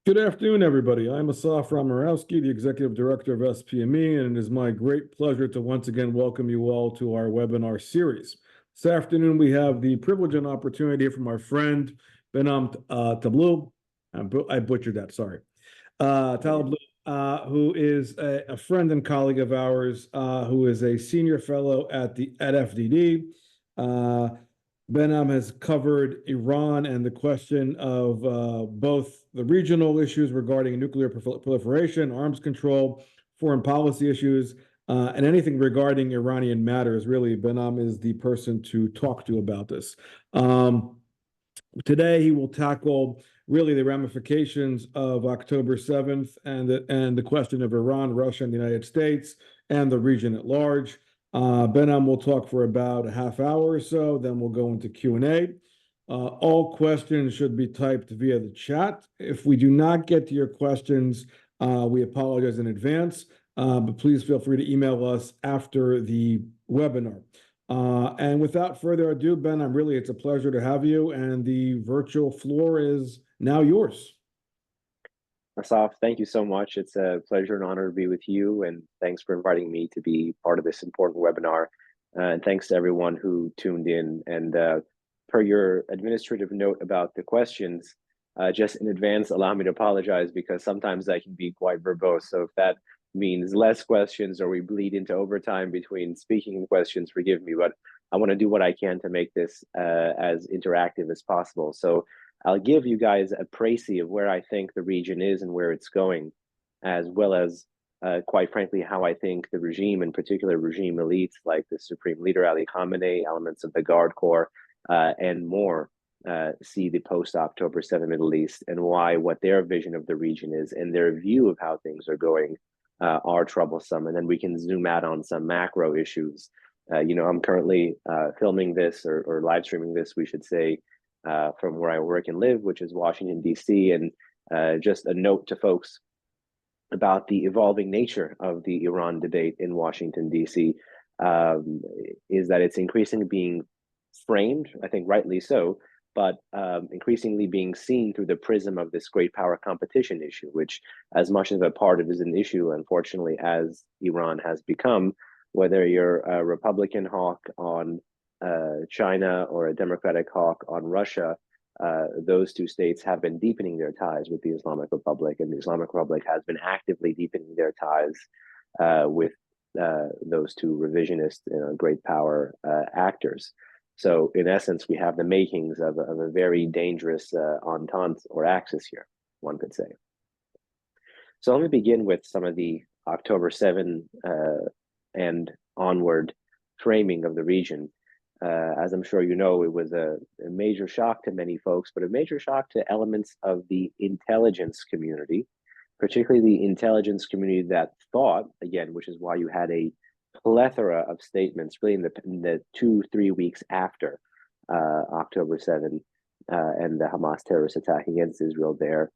Good afternoon, everybody. I'm Asaf Ramarowski, the Executive Director of SPME, and it is my great pleasure to once again welcome you all to our webinar series. This afternoon, we have the privilege and opportunity from our friend, Behnam Taleblu. I butchered that, sorry. Taleblu, who is a friend and colleague of ours, who is a senior fellow at FDD. Behnam has covered Iran and the question of both the regional issues regarding nuclear proliferation, arms control, foreign policy issues, and anything regarding Iranian matters. Really, Behnam is the person to talk to about this. Today, he will tackle really the ramifications of October 7th and the question of Iran, Russia, and the United States, and the region at large. Behnam will talk for about a half hour or so, then we'll go into Q&A. All questions should be typed via the chat. If we do not get to your questions, we apologize in advance, but please feel free to email us after the webinar. And without further ado, Behnam, really, it's a pleasure to have you, and the virtual floor is now yours. Asaf, thank you so much. It's a pleasure and honor to be with you, and thanks for inviting me to be part of this important webinar. And thanks to everyone who tuned in. And per your administrative note about the questions, just in advance, allow me to apologize because sometimes I can be quite verbose. So if that means less questions or we bleed into overtime between speaking and questions, forgive me, but I want to do what I can to make this as interactive as possible. So I'll give you guys a précis of where I think the region is and where it's going, as well as, quite frankly, how I think the regime, in particular regime elites like the Supreme Leader Ali Khamenei, elements of the Guard Corps, and more, see the post-October 7 Middle East, and why what their vision of the region is and their view of how things are going are troublesome. And then we can zoom out on some macro issues. I'm currently filming this or live streaming this, we should say, from where I work and live, which is Washington, D.C. And just a note to folks about the evolving nature of the Iran debate in Washington, D.C. Is that it's increasingly being framed, I think rightly so, but increasingly being seen through the prism of this great power competition issue, which as much as a part of it is an issue, unfortunately, as Iran has become, whether you're a Republican hawk on China or a Democratic hawk on Russia, those two states have been deepening their ties with the Islamic Republic, and the Islamic Republic has been actively deepening their ties with those two revisionist great power actors. So in essence, we have the makings of a very dangerous entente or axis here, one could say. So let me begin with some of the October 7 and onward framing of the region. As I'm sure you know, it was a major shock to many folks, but a major shock to elements of the intelligence community, particularly the intelligence community that thought, again, which is why you had a plethora of statements really in the 2-3 weeks after October 7 and the Hamas terrorist attack against Israel there,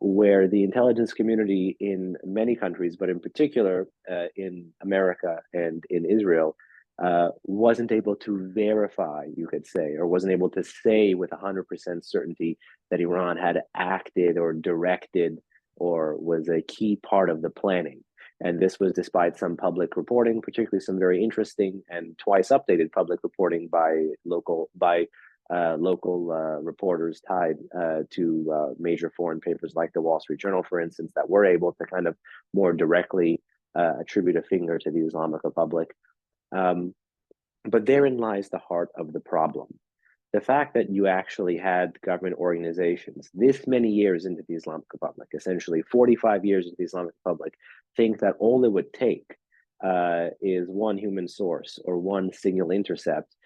where the intelligence community in many countries, but in particular in America and in Israel, wasn't able to verify, you could say, or wasn't able to say with 100% certainty that Iran had acted or directed or was a key part of the planning. And this was despite some public reporting, particularly some very interesting and twice updated public reporting by local reporters tied to major foreign papers like the Wall Street Journal, for instance, that were able to kind of more directly attribute a finger to the Islamic Republic. But therein lies the heart of the problem. The fact that you actually had government organizations this many years into the Islamic Republic, essentially 45 years into the Islamic Republic, think that all it would take is one human source or one signal intercept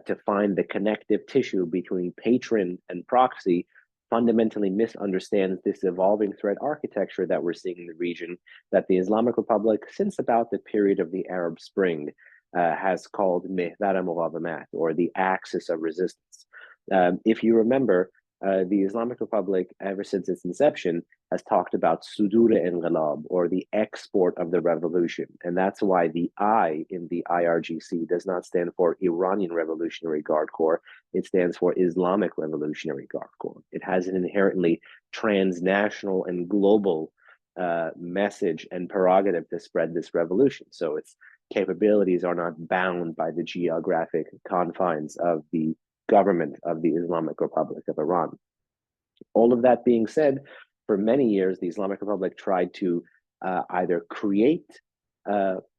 to find the connective tissue between patron and proxy fundamentally misunderstands this evolving threat architecture that we're seeing in the region that the Islamic Republic, since about the period of the Arab Spring, has called Mihvar al-Muqawamat, or the axis of resistance. If you remember, the Islamic Republic, ever since its inception, has talked about Sudur al-Inqilab, or the export of the revolution. And that's why the I in the IRGC does not stand for Iranian Revolutionary Guard Corps. It stands for Islamic Revolutionary Guard Corps. It has an inherently transnational and global message and prerogative to spread this revolution. So its capabilities are not bound by the geographic confines of the government of the Islamic Republic of Iran. All of that being said, for many years, the Islamic Republic tried to either create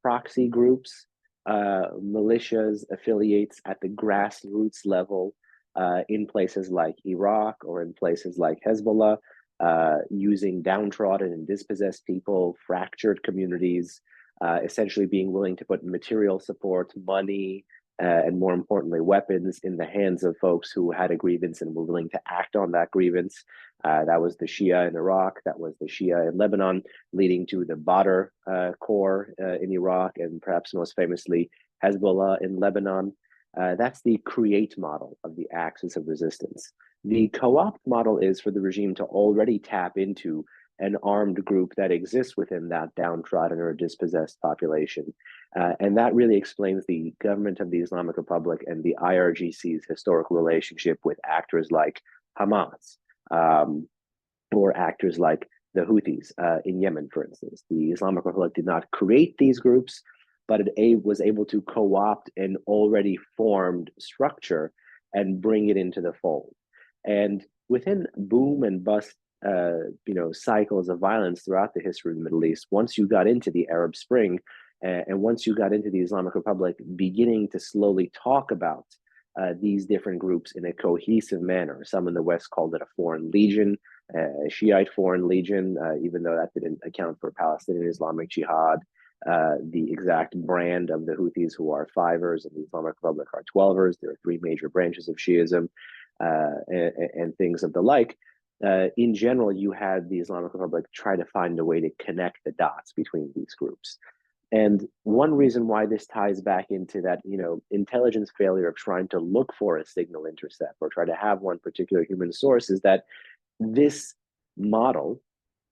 proxy groups, militias, affiliates at the grassroots level in places like Iraq or in places like Hezbollah, using downtrodden and dispossessed people, fractured communities, essentially being willing to put material support, money, and more importantly, weapons in the hands of folks who had a grievance and were willing to act on that grievance. That was the Shia in Iraq, that was the Shia in Lebanon, leading to the Badr Corps in Iraq, and perhaps most famously, Hezbollah in Lebanon. That's the create model of the axis of resistance. The co-opt model is for the regime to already tap into an armed group that exists within that downtrodden or dispossessed population. And that really explains the government of the Islamic Republic and the IRGC's historical relationship with actors like Hamas, or actors like the Houthis in Yemen, for instance. The Islamic Republic did not create these groups, but it was able to co-opt an already formed structure and bring it into the fold. And within boom and bust cycles of violence throughout the history of the Middle East, once you got into the Arab Spring, and once you got into the Islamic Republic beginning to slowly talk about these different groups in a cohesive manner, some in the West called it a foreign legion, a Shiite foreign legion, even though that didn't account for Palestinian Islamic Jihad. The exact brand of the Houthis, who are fivers, and the Islamic Republic are 12ers. There are three major branches of Shiism, and things of the like. In general, you had the Islamic Republic try to find a way to connect the dots between these groups. And one reason why this ties back into that, intelligence failure of trying to look for a signal intercept or try to have one particular human source is that this model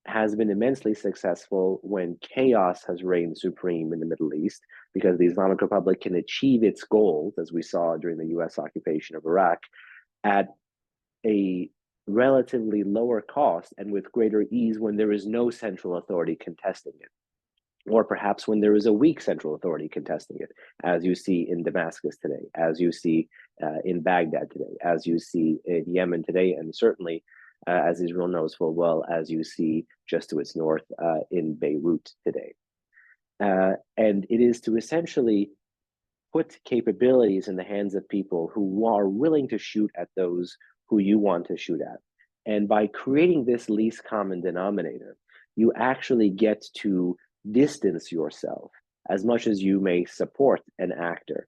has been immensely successful when chaos has reigned supreme in the Middle East, because the Islamic Republic can achieve its goals, as we saw during the US occupation of Iraq, at a relatively lower cost and with greater ease when there is no central authority contesting it, or perhaps when there is a weak central authority contesting it, as you see in Damascus today, as you see in Baghdad today, as you see in Yemen today, and certainly, as Israel knows full well, as you see just to its north in Beirut today. And it is to essentially put capabilities in the hands of people who are willing to shoot at those who you want to shoot at. And by creating this least common denominator, you actually get to distance yourself as much as you may support an actor.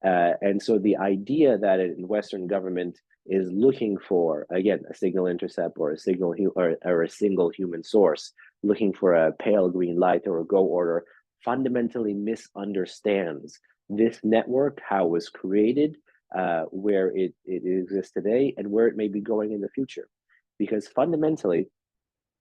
And so the idea that a Western government is looking for, again, a signal intercept or a signal or a single human source, looking for a pale green light or a go order, fundamentally misunderstands this network, how it was created, where it exists today, and where it may be going in the future. Because fundamentally,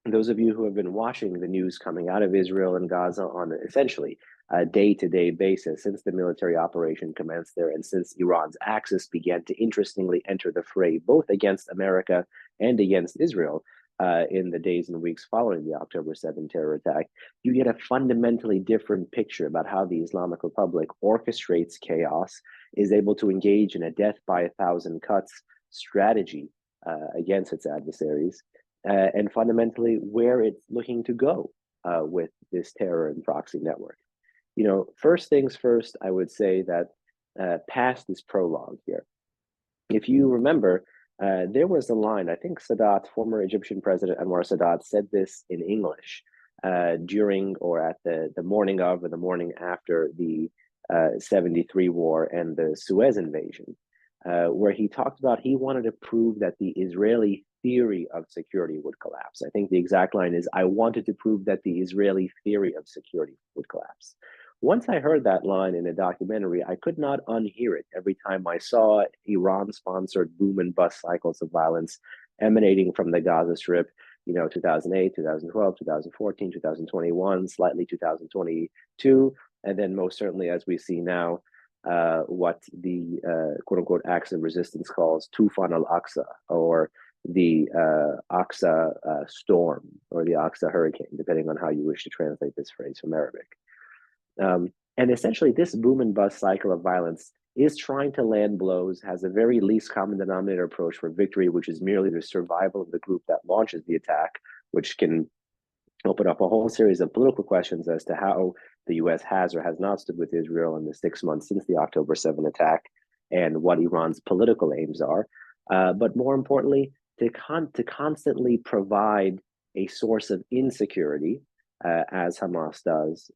those of you who have been watching the news coming out of Israel and Gaza on essentially a day-to-day basis since the military operation commenced there, and since Iran's axis began to interestingly enter the fray, both against America and against Israel, in the days and weeks following the October 7 terror attack, you get a fundamentally different picture about how the Islamic Republic orchestrates chaos, is able to engage in a death by 1,000 cuts strategy against its adversaries, and fundamentally where it's looking to go with this terror and proxy network. First things first, I would say that past this prologue here, if you remember, there was a line, I think Sadat, former Egyptian President Anwar Sadat, said this in English during or at the morning of or the morning after the 73 war and the Suez invasion, where he talked about he wanted to prove that the Israeli theory of security would collapse. I think the exact line is, I wanted to prove that the Israeli theory of security would collapse. Once I heard that line in a documentary, I could not unhear it every time I saw Iran-sponsored boom and bust cycles of violence emanating from the Gaza Strip, 2008, 2012, 2014, 2021, slightly 2022, and then most certainly, as we see now, what the quote-unquote axis of resistance calls Tufan al-Aqsa, or the Aqsa storm or the Aqsa hurricane, depending on how you wish to translate this phrase from Arabic. And essentially, this boom and bust cycle of violence is trying to land blows, has a very least common denominator approach for victory, which is merely the survival of the group that launches the attack, which can open up a whole series of political questions as to how the US has or has not stood with Israel in the 6 months since the October 7 attack and what Iran's political aims are. But more importantly, to constantly provide a source of insecurity, as Hamas does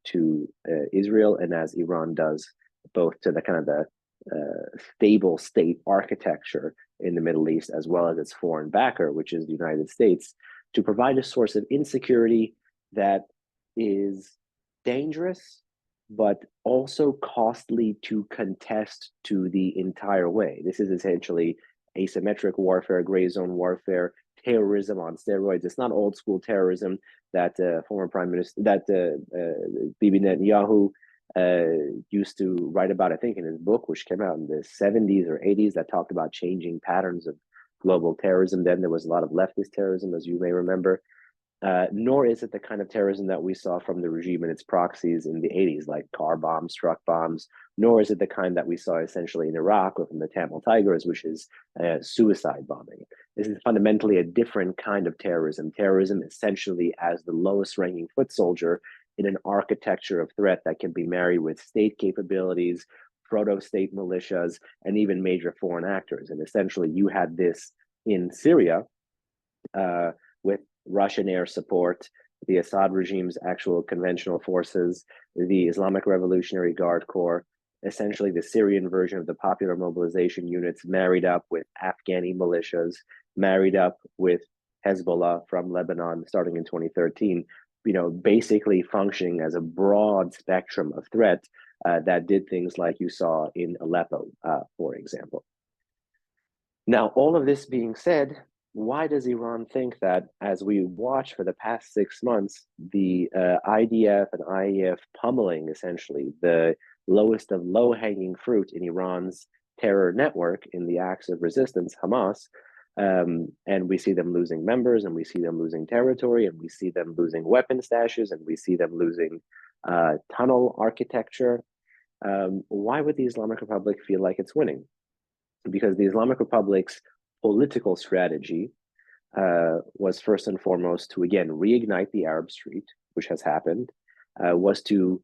to Israel and as Iran does both to the kind of the stable state architecture in the Middle East, as well as its foreign backer, which is the United States, to provide a source of insecurity that is dangerous, but also costly to contest to the entire way. This is essentially asymmetric warfare, gray zone warfare, terrorism on steroids. It's not old school terrorism that former Prime Minister, that Bibi Netanyahu used to write about, I think, in his book, which came out in the 70s or 80s, that talked about changing patterns of global terrorism. Then there was a lot of leftist terrorism, as you may remember. Nor is it the kind of terrorism that we saw from the regime and its proxies in the 80s, like car bombs, truck bombs, nor is it the kind that we saw essentially in Iraq or from the Tamil Tigers, which is suicide bombing. This is fundamentally a different kind of terrorism. Terrorism essentially as the lowest ranking foot soldier in an architecture of threat that can be married with state capabilities, proto-state militias, and even major foreign actors. And essentially you had this in Syria with Russian air support, the Assad regime's actual conventional forces, the Islamic Revolutionary Guard Corps, essentially the Syrian version of the popular mobilization units, married up with Afghani militias, married up with Hezbollah from Lebanon starting in 2013, basically functioning as a broad spectrum of threat that did things like you saw in Aleppo, for example. Now, all of this being said, why does Iran think that, as we watch for the past 6 months, the IDF and IEF pummeling essentially the lowest of low-hanging fruit in Iran's terror network in the acts of resistance, Hamas, and we see them losing members, and we see them losing territory, and we see them losing weapon stashes, and we see them losing tunnel architecture. Why would the Islamic Republic feel like it's winning? Because the Islamic Republic's political strategy was first and foremost to, again, reignite the Arab Street, which has happened, was to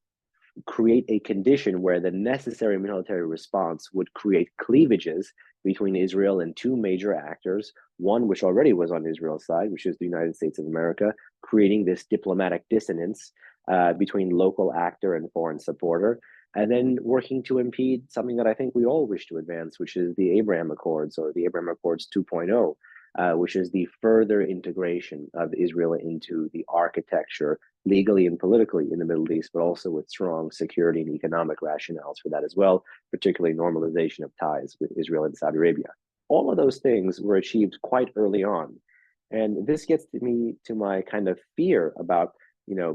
create a condition where the necessary military response would create cleavages between Israel and two major actors, one which already was on Israel's side, which is the United States of America, creating this diplomatic dissonance between local actor and foreign supporter, and then working to impede something that I think we all wish to advance, which is the Abraham Accords, or the Abraham Accords 2.0, which is the further integration of Israel into the architecture, legally and politically, in the Middle East, but also with strong security and economic rationales for that as well, particularly normalization of ties with Israel and Saudi Arabia. All of those things were achieved quite early on. And this gets me to my kind of fear about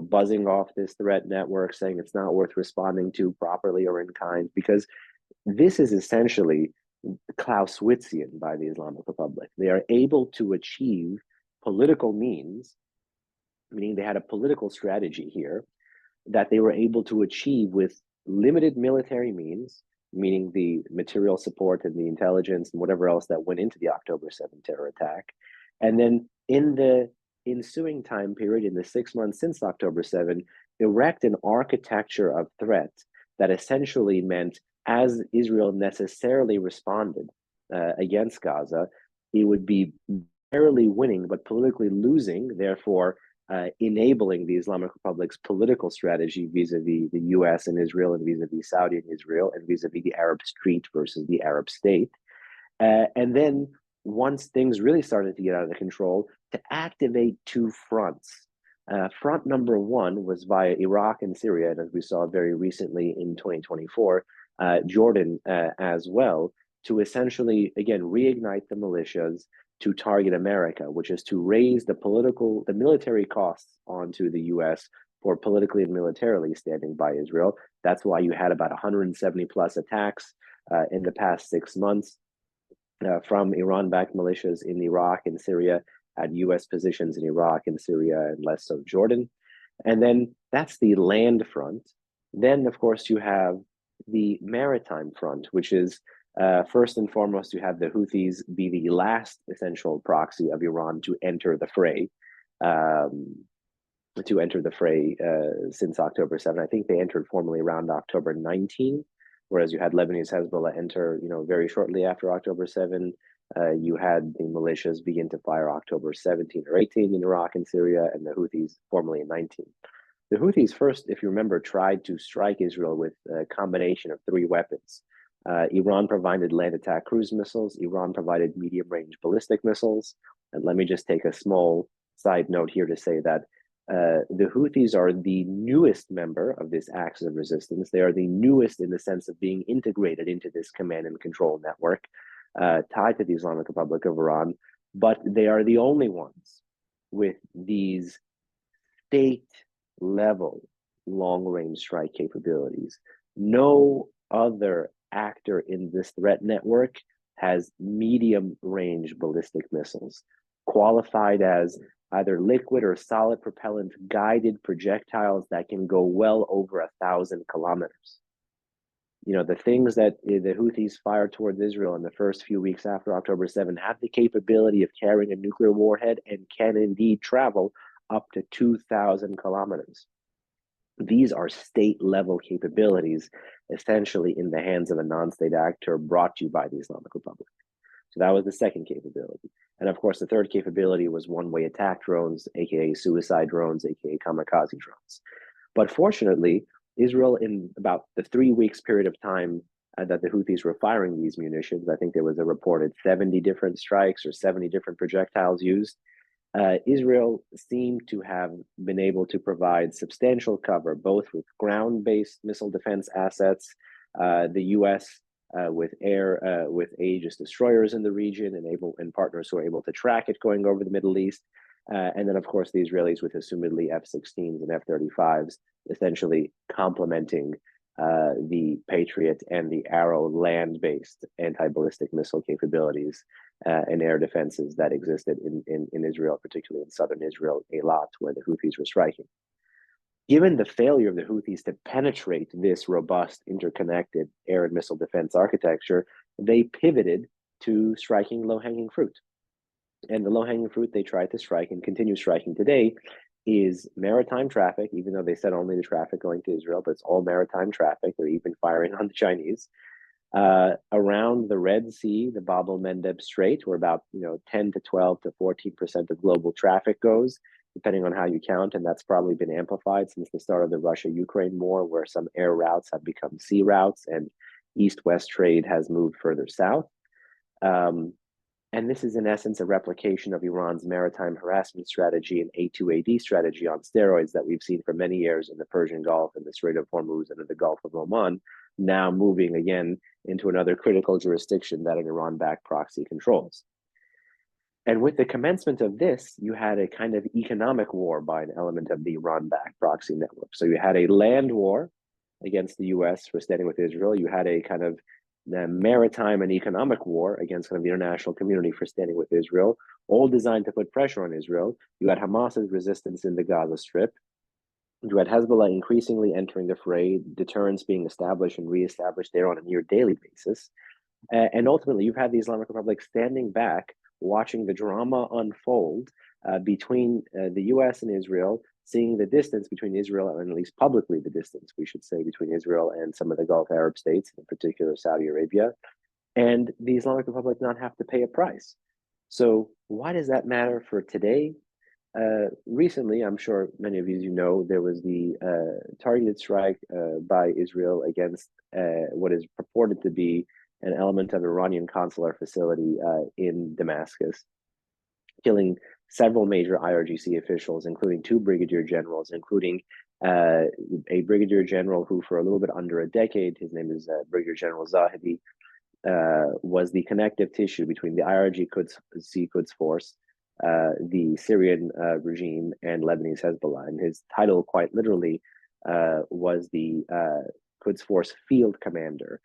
buzzing off this threat network, saying it's not worth responding to properly or in kind, because this is essentially Clausewitzian by the Islamic Republic. They are able to achieve political means, meaning they had a political strategy here that they were able to achieve with limited military means, meaning the material support and the intelligence and whatever else that went into the October 7 terror attack. And then in the ensuing time period, in the 6 months since October 7, erect an architecture of threat that essentially meant, as Israel necessarily responded against Gaza, it would be barely winning, but politically losing, therefore enabling the Islamic Republic's political strategy vis-a-vis the US and Israel, and vis-a-vis Saudi and Israel, and vis-a-vis the Arab Street versus the Arab state. And then once things really started to get out of control, to activate two fronts. Front number one was via Iraq and Syria, and as we saw very recently in 2024, Jordan as well, to essentially, again, reignite the militias to target America, which is to raise the military costs onto the US for politically and militarily standing by Israel. That's why you had about 170 plus attacks in the past 6 months. from Iran-backed militias in Iraq and Syria, at US positions in Iraq and Syria, and less so Jordan. And then that's the land front. Then, of course, you have the maritime front, which is first and foremost, you have the Houthis be the last essential proxy of Iran to enter the fray. Since October 7. I think they entered formally around October 19, whereas you had Lebanese Hezbollah enter, very shortly after October 7. You had the militias begin to fire October 17 or 18 in Iraq and Syria, and the Houthis formally in 19. The Houthis first, if you remember, tried to strike Israel with a combination of 3 weapons. Iran provided land attack cruise missiles. Iran provided medium-range ballistic missiles. And let me just take a small side note here to say that the Houthis are the newest member of this axis of resistance. They are the newest in the sense of being integrated into this command and control network tied to the Islamic Republic of Iran, but they are the only ones with these state-level long-range strike capabilities. No other actor in this threat network has medium-range ballistic missiles, qualified as either liquid or solid propellant guided projectiles that can go well over 1,000 kilometers. The things that the Houthis fired towards Israel in the first few weeks after October 7 have the capability of carrying a nuclear warhead and can indeed travel up to 2,000 kilometers. These are state-level capabilities, essentially in the hands of a non-state actor brought to you by the Islamic Republic. So that was the second capability. And of course, the third capability was one-way attack drones, aka suicide drones, aka kamikaze drones. But fortunately, Israel, in about the 3 weeks period of time that the Houthis were firing these munitions, I think there was a reported 70 different strikes or 70 different projectiles used. Israel seemed to have been able to provide substantial cover, both with ground-based missile defense assets, the U.S. With Aegis destroyers in the region and partners who are able to track it going over the Middle East, and then of course the Israelis with assumedly F-16s and F-35s, essentially complementing the Patriot and the Arrow land-based anti-ballistic missile capabilities and air defenses that existed in Israel, particularly in southern Israel, Eilat, where the Houthis were striking. Given the failure of the Houthis to penetrate this robust, interconnected air and missile defense architecture, they pivoted to striking low-hanging fruit. And the low-hanging fruit they tried to strike and continue striking today is maritime traffic, even though they said only the traffic going to Israel, but it's all maritime traffic. They're even firing on the Chinese. Around the Red Sea, the Bab el-Mandeb Strait, where about 10 to 12 to 14% of global traffic goes, depending on how you count, and that's probably been amplified since the start of the Russia-Ukraine war, where some air routes have become sea routes and east-west trade has moved further south. And this is in essence a replication of Iran's maritime harassment strategy and A2AD strategy on steroids that we've seen for many years in the Persian Gulf and the Strait of Hormuz and in the Gulf of Oman, now moving again into another critical jurisdiction that an Iran-backed proxy controls. And with the commencement of this, you had a kind of economic war by an element of the Iran-backed proxy network. So you had a land war against the US for standing with Israel. You had a kind of the maritime and economic war against kind of the international community for standing with Israel, all designed to put pressure on Israel. You had Hamas's resistance in the Gaza Strip. You had Hezbollah increasingly entering the fray, deterrence being established and reestablished there on a near daily basis. And ultimately, you've had the Islamic Republic standing back, watching the drama unfold between the US and Israel, seeing the distance between Israel, and at least publicly the distance, we should say, between Israel and some of the Gulf Arab states, in particular Saudi Arabia, and the Islamic Republic not have to pay a price. So why does that matter for today? Recently, I'm sure many of you know, there was the targeted strike by Israel against what is purported to be an element of Iranian consular facility in Damascus, killing several major IRGC officials, including 2 brigadier generals, including a brigadier general who, for a little bit under a decade, his name is Brigadier General Zahedi, was the connective tissue between the IRG Quds Force, the Syrian regime, and Lebanese Hezbollah. And his title, quite literally, was the Quds Force Field Commander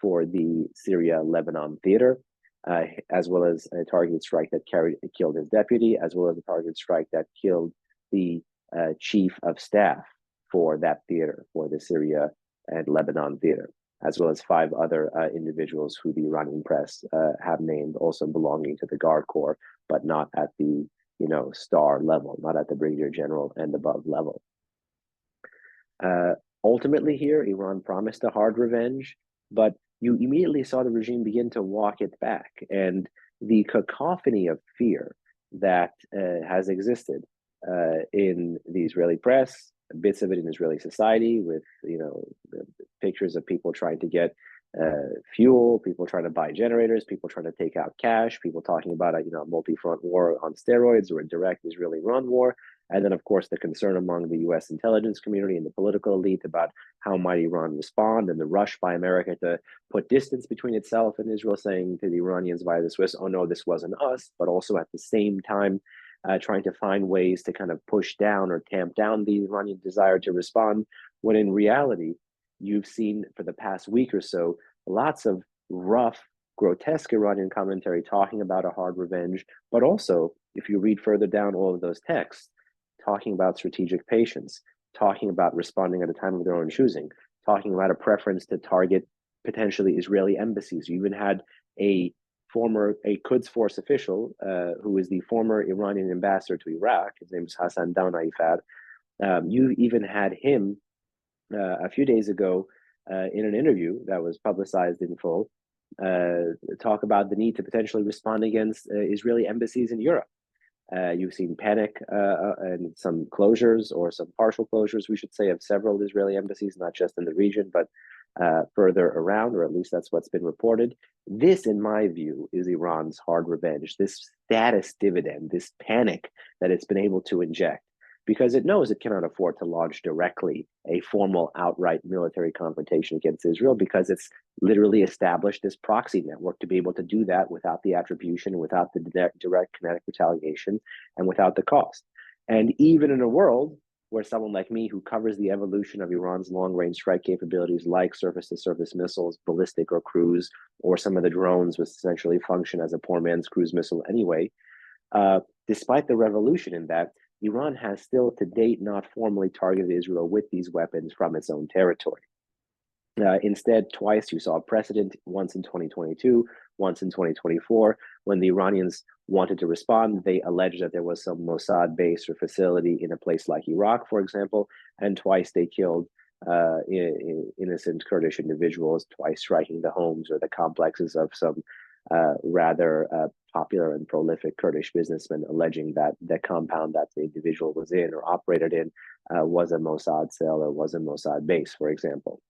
for the Syria-Lebanon theater. as well as a targeted strike that killed his deputy, as well as a targeted strike that killed the chief of staff for that theater, for the Syria and Lebanon theater, as well as 5 other individuals who the Iranian press have named, also belonging to the Guard Corps, but not at the star level, not at the brigadier general and above level. Ultimately here, Iran promised a hard revenge, but you immediately saw the regime begin to walk it back. And the cacophony of fear that has existed in the Israeli press, bits of it in Israeli society, with pictures of people trying to get fuel, people trying to buy generators, people trying to take out cash, people talking about a multi-front war on steroids or a direct Israeli-Iran war. And then, of course, the concern among the U.S. intelligence community and the political elite about how might Iran respond, and the rush by America to put distance between itself and Israel, saying to the Iranians via the Swiss, oh, no, this wasn't us, but also at the same time trying to find ways to kind of push down or tamp down the Iranian desire to respond, when in reality, you've seen for the past week or so, lots of rough, grotesque Iranian commentary talking about a hard revenge, but also, if you read further down all of those texts, talking about strategic patience, talking about responding at a time of their own choosing, talking about a preference to target potentially Israeli embassies. You even had a Quds Force official who is the former Iranian ambassador to Iraq. His name is Hassan Daonaifad. You even had him a few days ago in an interview that was publicized in full, talk about the need to potentially respond against Israeli embassies in Europe. You've seen panic and some closures, or some partial closures, we should say, of several Israeli embassies, not just in the region, but further around, or at least that's what's been reported. This, in my view, is Iran's hard revenge, this status dividend, this panic that it's been able to inject, because it knows it cannot afford to launch directly a formal, outright military confrontation against Israel, because it's literally established this proxy network to be able to do that without the attribution, without the direct kinetic retaliation, and without the cost. And even in a world where someone like me, who covers the evolution of Iran's long-range strike capabilities, like surface-to-surface missiles, ballistic or cruise, or some of the drones which essentially function as a poor man's cruise missile anyway, despite the revolution in that, Iran has still to date not formally targeted Israel with these weapons from its own territory. Instead, twice you saw a precedent, once in 2022, once in 2024, when the Iranians wanted to respond. They alleged that there was some Mossad base or facility in a place like Iraq, for example, and twice they killed innocent Kurdish individuals, twice striking the homes or the complexes of some rather popular and prolific Kurdish businessmen, alleging that the compound that the individual was in or operated in was a Mossad cell or was a Mossad base, for example.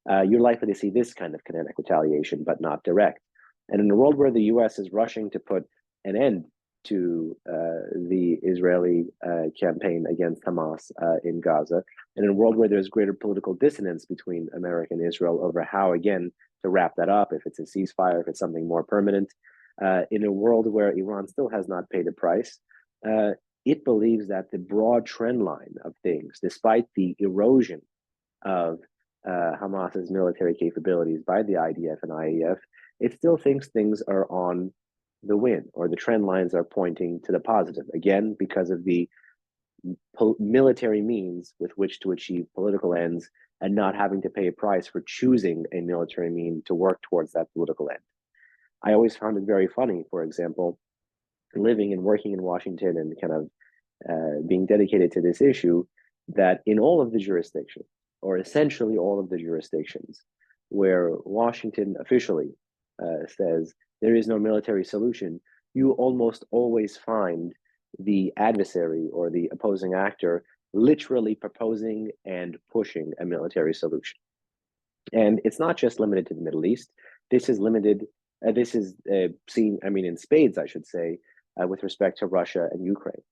You're likely to see this kind of kinetic retaliation, but not direct. And in a world where the US is rushing to put an end to the Israeli campaign against Hamas in Gaza, and in a world where there's greater political dissonance between America and Israel over how, again, to wrap that up, if it's a ceasefire, if it's something more permanent, in a world where Iran still has not paid a price, it believes that the broad trend line of things, despite the erosion of Hamas's military capabilities by the IDF and IAF, it still thinks things are on the win, or the trend lines are pointing to the positive, again, because of the military means with which to achieve political ends, and not having to pay a price for choosing a military mean to work towards that political end. I always found it very funny, for example, living and working in Washington and kind of being dedicated to this issue, that in all of the jurisdictions, or essentially all of the jurisdictions, where Washington officially says there is no military solution, you almost always find the adversary or the opposing actor literally proposing and pushing a military solution. And it's not just limited to the Middle East. This is limited, this is seen, I mean, in spades, I should say, with respect to Russia and Ukraine.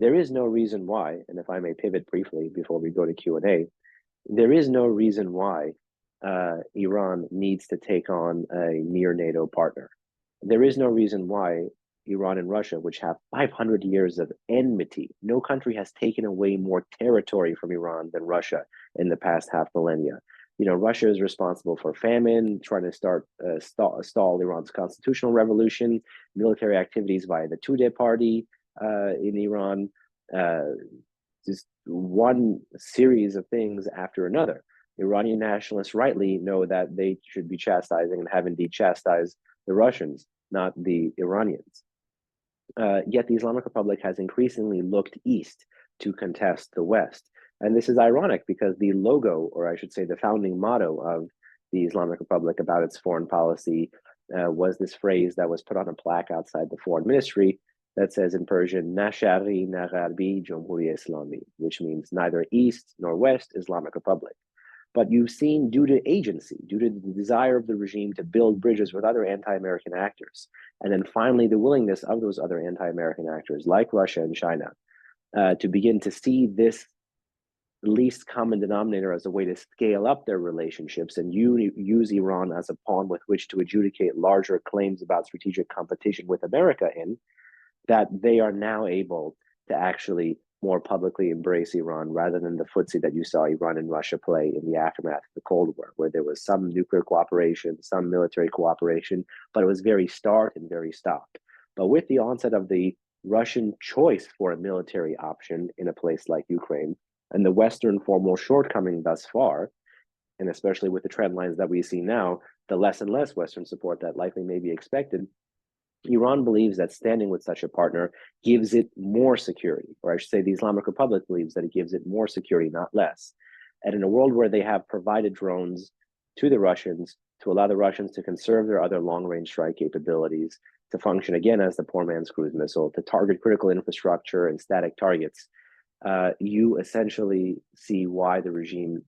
There is no reason why, and if I may pivot briefly before we go to Q&A, there is no reason why Iran needs to take on a near NATO partner. There is no reason why Iran and Russia, which have 500 years of enmity, no country has taken away more territory from Iran than Russia in the past half millennia. Russia is responsible for famine, trying to stall Iran's constitutional revolution, military activities via the Tudeh party in Iran, just one series of things after another. Iranian nationalists rightly know that they should be chastising and have indeed chastised the Russians, not the Iranians. Yet the Islamic Republic has increasingly looked east to contest the West. And this is ironic because the logo, or I should say the founding motto of the Islamic Republic about its foreign policy was this phrase that was put on a plaque outside the foreign ministry that says in Persian, Na Shari na Gharbi Jumhuri Islami, which means neither East nor West Islamic Republic. But you've seen, due to agency, due to the desire of the regime to build bridges with other anti-American actors, and then finally the willingness of those other anti-American actors like Russia and China to begin to see this least common denominator as a way to scale up their relationships and use Iran as a pawn with which to adjudicate larger claims about strategic competition with America in, that they are now able to actually more publicly embrace Iran rather than the footsie that you saw Iran and Russia play in the aftermath of the Cold War, where there was some nuclear cooperation, some military cooperation, but it was very start and very stop. But with the onset of the Russian choice for a military option in a place like Ukraine, and the Western formal shortcoming thus far, and especially with the trend lines that we see now, the less and less Western support that likely may be expected, Iran believes that standing with such a partner gives it more security, or I should say the Islamic Republic believes that it gives it more security, not less. And in a world where they have provided drones to the Russians to allow the Russians to conserve their other long-range strike capabilities, to function again as the poor man's cruise missile, to target critical infrastructure and static targets, you essentially see why the regime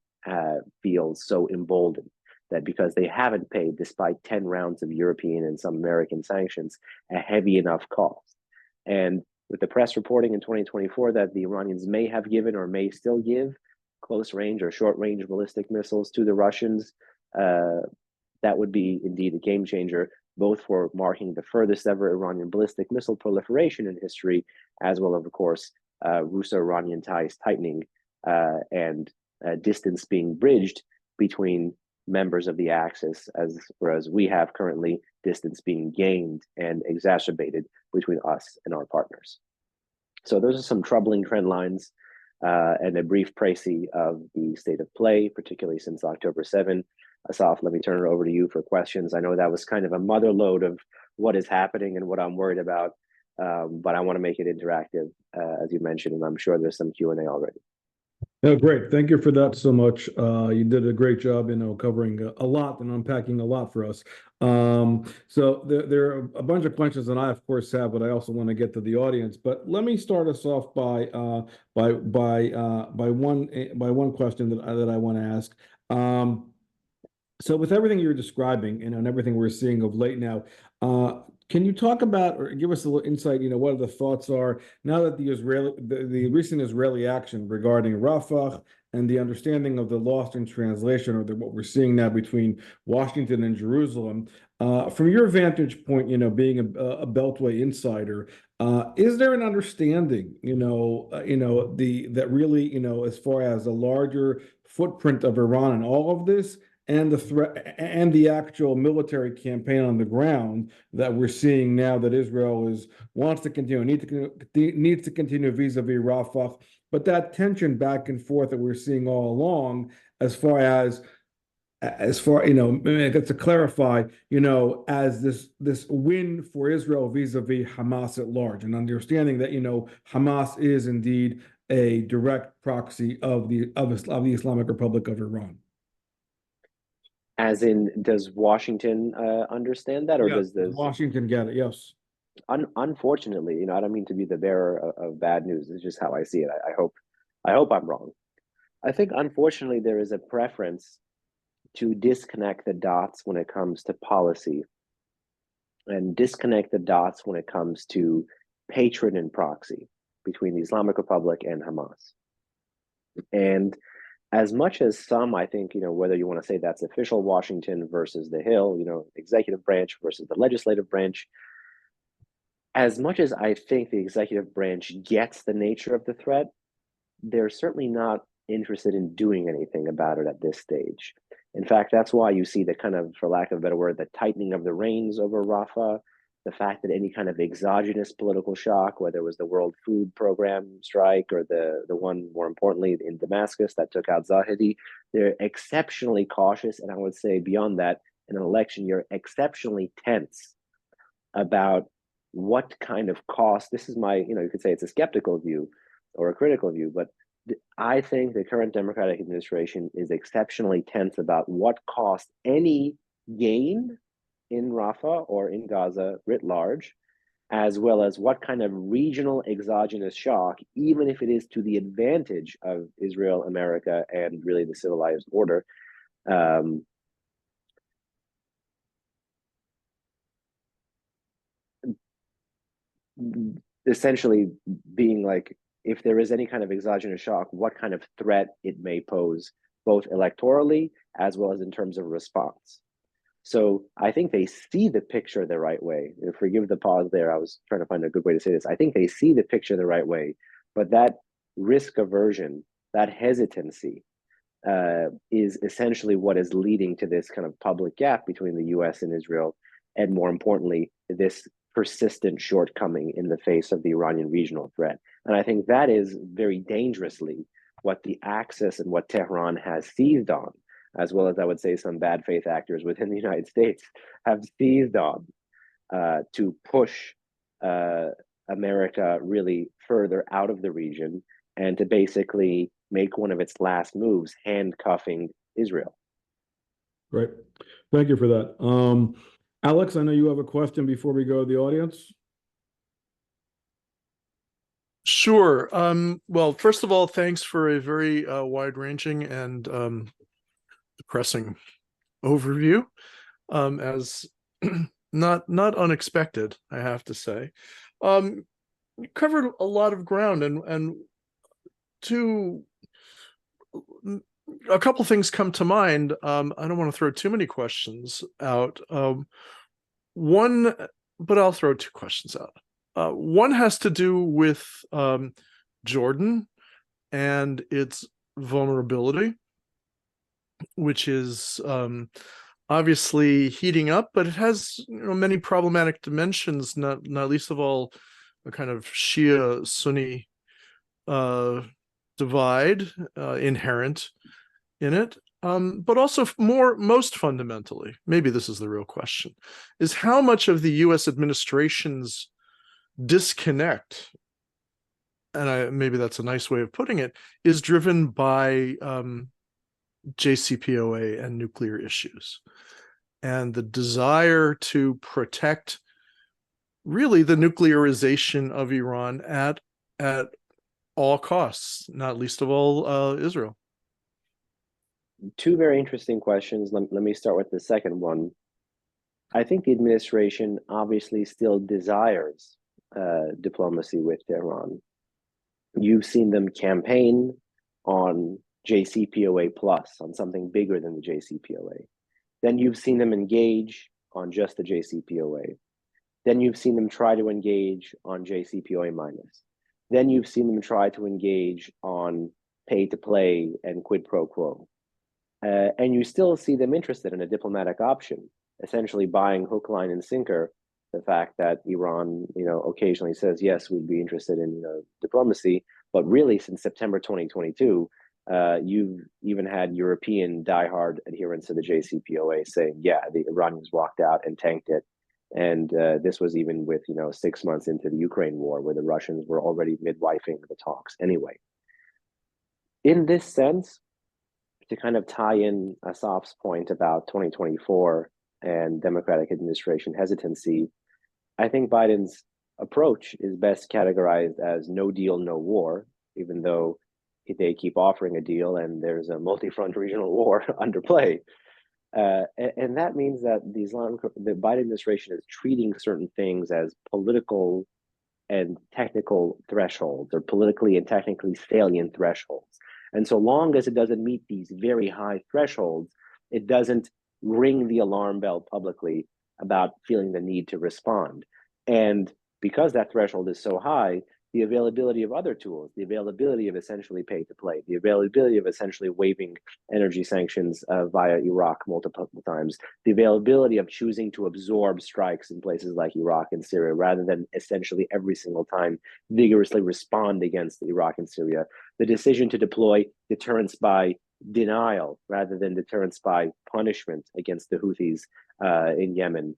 feels so emboldened, that because they haven't paid, despite 10 rounds of European and some American sanctions, a heavy enough cost. And with the press reporting in 2024 that the Iranians may have given or may still give close range or short range ballistic missiles to the Russians, that would be indeed a game changer, both for marking the furthest ever Iranian ballistic missile proliferation in history, as well as, of course, Russo-Iranian ties tightening and distance being bridged between members of the Axis, whereas we have currently distance being gained and exacerbated between us and our partners. So those are some troubling trend lines and a brief précis of the state of play, particularly since October 7. Asaf, let me turn it over to you for questions. I know that was kind of a mother lode of what is happening and what I'm worried about, but I want to make it interactive, as you mentioned, and I'm sure there's some Q&A already. No, great. Thank you for that so much. You did a great job, covering a lot and unpacking a lot for us. So there are a bunch of questions that I, of course, have, but I also want to get to the audience. But let me start us off by one question that I want to ask. So with everything you're describing, and everything we're seeing of late now, can you talk about or give us a little insight, what the thoughts are now that the recent Israeli action regarding Rafah and the understanding of the lost in translation, or what we're seeing now between Washington and Jerusalem, from your vantage point, being a Beltway insider, is there an understanding, that really, as far as the larger footprint of Iran and all of this, and the threat and the actual military campaign on the ground that we're seeing now that Israel wants to continue, needs to continue vis-a-vis Rafah, but that tension back and forth that we're seeing all along, as far to clarify, as this win for Israel vis-a-vis Hamas at large, and understanding that Hamas is indeed a direct proxy of the Islamic Republic of Iran. As in, does Washington understand that, or does Washington get it? Yes. Unfortunately, I don't mean to be the bearer of bad news. It's just how I see it. I hope I'm wrong. I think, unfortunately, there is a preference to disconnect the dots when it comes to policy, and disconnect the dots when it comes to patron and proxy between the Islamic Republic and Hamas. And as much as some, I think, whether you want to say that's official Washington versus the Hill, executive branch versus the legislative branch, as much as I think the executive branch gets the nature of the threat, they're certainly not interested in doing anything about it at this stage. In fact, that's why you see the kind of, for lack of a better word, the tightening of the reins over Rafah, the fact that any kind of exogenous political shock, whether it was the World Food Program strike or the one more importantly in Damascus that took out Zahedi, they're exceptionally cautious. And I would say beyond that, in an election, you're exceptionally tense about what kind of cost. This is my, you could say it's a skeptical view or a critical view, but I think the current Democratic administration is exceptionally tense about what cost any gain in Rafah or in Gaza writ large, as well as what kind of regional exogenous shock, even if it is to the advantage of Israel, America, and really the civilized order, essentially being like, if there is any kind of exogenous shock, what kind of threat it may pose, both electorally as well as in terms of response. So I think they see the picture the right way. Forgive the pause there. I was trying to find a good way to say this. I think they see the picture the right way, but that risk aversion, that hesitancy, is essentially what is leading to this kind of public gap between the US and Israel, and more importantly, this persistent shortcoming in the face of the Iranian regional threat. And I think that is very dangerously what the axis and what Tehran has seized on, as well as I would say some bad faith actors within the United States have seized on, to push America really further out of the region and to basically make one of its last moves, handcuffing Israel. Great. Thank you for that. Alex, I know you have a question before we go to the audience. Sure. Well, first of all, thanks for a very wide-ranging and depressing overview, as not unexpected, I have to say. You covered a lot of ground, and a couple things come to mind. I don't want to throw too many questions out. One, but I'll throw two questions out. One has to do with Jordan and its vulnerability, which is obviously heating up, but it has many problematic dimensions, not least of all a kind of Shia-Sunni divide inherent in it. But also most fundamentally, maybe this is the real question, is how much of the US administration's disconnect, and maybe that's a nice way of putting it, is driven by JCPOA and nuclear issues, and the desire to protect really the nuclearization of Iran at all costs, not least of all Israel. Two very interesting questions. Let me start with the second one. I think the administration obviously still desires diplomacy with Tehran. You've seen them campaign on JCPOA plus, on something bigger than the JCPOA. Then you've seen them engage on just the JCPOA. Then you've seen them try to engage on JCPOA minus. Then you've seen them try to engage on pay to play and quid pro quo. And you still see them interested in a diplomatic option, essentially buying hook, line, and sinker the fact that Iran, occasionally says, yes, we'd be interested in diplomacy. But really, since September 2022, you've even had European diehard adherents to the JCPOA saying, yeah, the Iranians walked out and tanked it. And this was even with 6 months into the Ukraine war, where the Russians were already midwifing the talks anyway. In this sense, to kind of tie in Asaf's point about 2024 and Democratic administration hesitancy, I think Biden's approach is best categorized as no deal, no war, even though they keep offering a deal and there's a multi-front regional war under play. And that means that the Biden administration is treating certain things as political and technical thresholds, or politically and technically salient thresholds. And so long as it doesn't meet these very high thresholds, it doesn't ring the alarm bell publicly about feeling the need to respond. And because that threshold is so high, the availability of other tools, the availability of essentially pay to play, the availability of essentially waiving energy sanctions via Iraq multiple times, the availability of choosing to absorb strikes in places like Iraq and Syria rather than essentially every single time vigorously respond against Iraq and Syria, the decision to deploy deterrence by denial rather than deterrence by punishment against the Houthis in Yemen,